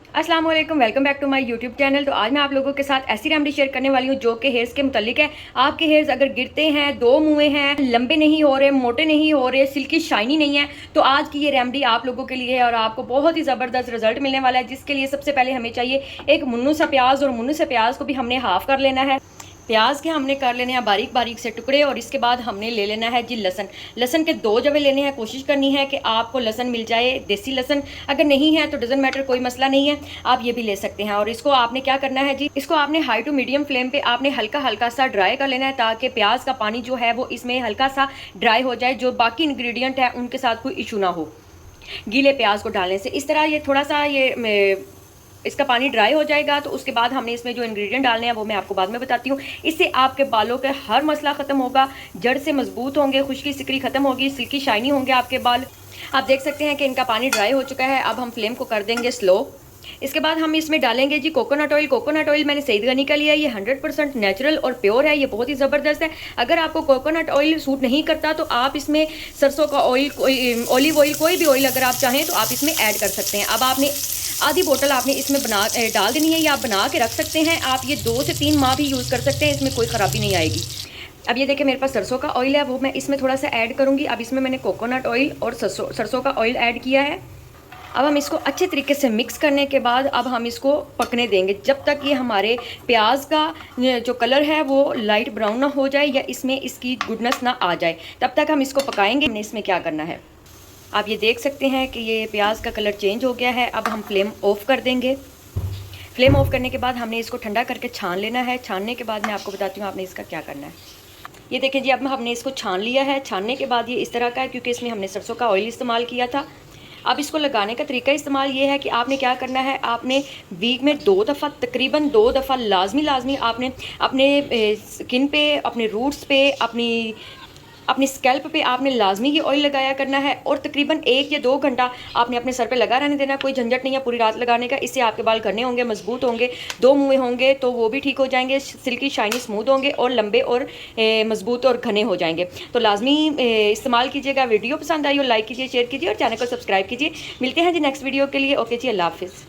अस्सलाम वालेकुम, welcome back to my YouTube channel. तो आज मैं आप लोगों के साथ ऐसी रेमेडी शेयर करने वाली हूँ जो कि हेयर्स के मुतालिक है। आपके हेयर्स अगर गिरते हैं, दो मुँहे हैं, लंबे नहीं हो रहे, मोटे नहीं हो रहे, सिल्की शाइनी नहीं है, तो आज की ये रेमेडी आप लोगों के लिए है और आपको बहुत ही ज़बरदस्त रिजल्ट मिलने वाला है। जिसके लिए सबसे पहले हमें चाहिए एक मुन्नू सा प्याज, और मुन्नू से प्याज को भी हमने हाफ़ कर लेना है। प्याज के हमने कर लेने हैं बारीक बारीक से टुकड़े, और इसके बाद हमने ले लेना है जी लहसन। लहसन के 2 जवे लेने हैं। कोशिश करनी है कि आपको लहसन मिल जाए, देसी लहसन। अगर नहीं है तो डजंट मैटर, कोई मसला नहीं है, आप ये भी ले सकते हैं। और इसको आपने क्या करना है जी, इसको आपने हाई टू मीडियम फ्लेम पे आपने हल्का हल्का सा ड्राई कर लेना है, ताकि प्याज का पानी जो है वो इसमें हल्का सा ड्राई हो जाए। जो बाकी इंग्रेडिएंट है उनके साथ कोई इशू ना हो गीले प्याज को डालने से। इस तरह ये थोड़ा सा इसका पानी ड्राई हो जाएगा, तो उसके बाद हमने इसमें जो इंग्रेडिएंट डालने हैं वो मैं आपको बाद में बताती हूँ। इससे आपके बालों का हर मसला ख़त्म होगा, जड़ से मजबूत होंगे, खुश्की सिकरी ख़त्म होगी, सिल्की शाइनी होंगे आपके बाल। आप देख सकते हैं कि इनका पानी ड्राई हो चुका है। अब हम फ्लेम को कर देंगे स्लो। इसके बाद हम इसमें डालेंगे जी कोकोनट ऑयल। कोकोनट ऑयल मैंने सईद गनी का लिया है। ये 100% नेचुरल और प्योर है, ये बहुत ही ज़बरदस्त है। अगर आपको कोकोनट ऑयल सूट नहीं करता तो आप इसमें सरसों का ऑयल, ऑलिव ऑयल, कोई भी ऑयल अगर आप चाहें तो आप इसमें ऐड कर सकते हैं। अब आपने आधी बोतल आपने इसमें डाल देनी है, या आप बना के रख सकते हैं। आप ये 2 से 3 माह भी यूज़ कर सकते हैं, इसमें कोई ख़राबी नहीं आएगी। अब ये देखिए मेरे पास सरसों का ऑयल है, वो मैं इसमें थोड़ा सा ऐड करूँगी। अब इसमें मैंने कोकोनट ऑयल और सरसों का ऑयल ऐड किया है। अब हम इसको अच्छे तरीके से मिक्स करने के बाद अब हम इसको पकने देंगे, जब तक ये हमारे प्याज का जो कलर है वो लाइट ब्राउन ना हो जाए, या इसमें इसकी गुडनेस ना आ जाए, तब तक हम इसको पकाएंगे। हमने इसमें क्या करना है, आप ये देख सकते हैं कि ये प्याज का कलर चेंज हो गया है। अब हम फ्लेम ऑफ कर देंगे। फ्लेम ऑफ करने के बाद हमने इसको ठंडा करके छान लेना है। छानने के बाद मैं आपको बताती हूँ आपने इसका क्या करना है। ये देखें जी, अब हमने इसको छान लिया है। छानने के बाद ये इस तरह का है, क्योंकि इसमें हमने सरसों का ऑयल इस्तेमाल किया था। अब इसको लगाने का तरीका इस्तेमाल ये है कि आपने क्या करना है, आपने वीक में 2 दफ़ा, तकरीबन 2 दफ़ा लाजमी आपने अपने स्किन पे, अपने रूट्स पे, अपनी स्कैल्प पे आपने लाजमी ये ऑयल लगाया करना है। और तकरीबन 1 या 2 घंटा आपने अपने सर पे लगा रहने देना। कोई झंझट नहीं है पूरी रात लगाने का। इससे आपके बाल घने होंगे, मजबूत होंगे, 2 मुँहे होंगे तो वो भी ठीक हो जाएंगे, सिल्की शाइनी स्मूथ होंगे, और लंबे और मजबूत और घने हो जाएंगे। तो लाजमी इस्तेमाल कीजिएगा। वीडियो पसंद आई हो लाइक कीजिए, शेयर कीजिए और चैनल को सब्सक्राइब कीजिए। मिलते हैं जी नेक्स्ट वीडियो के लिए। ओके जी, अल्लाह हाफिज़।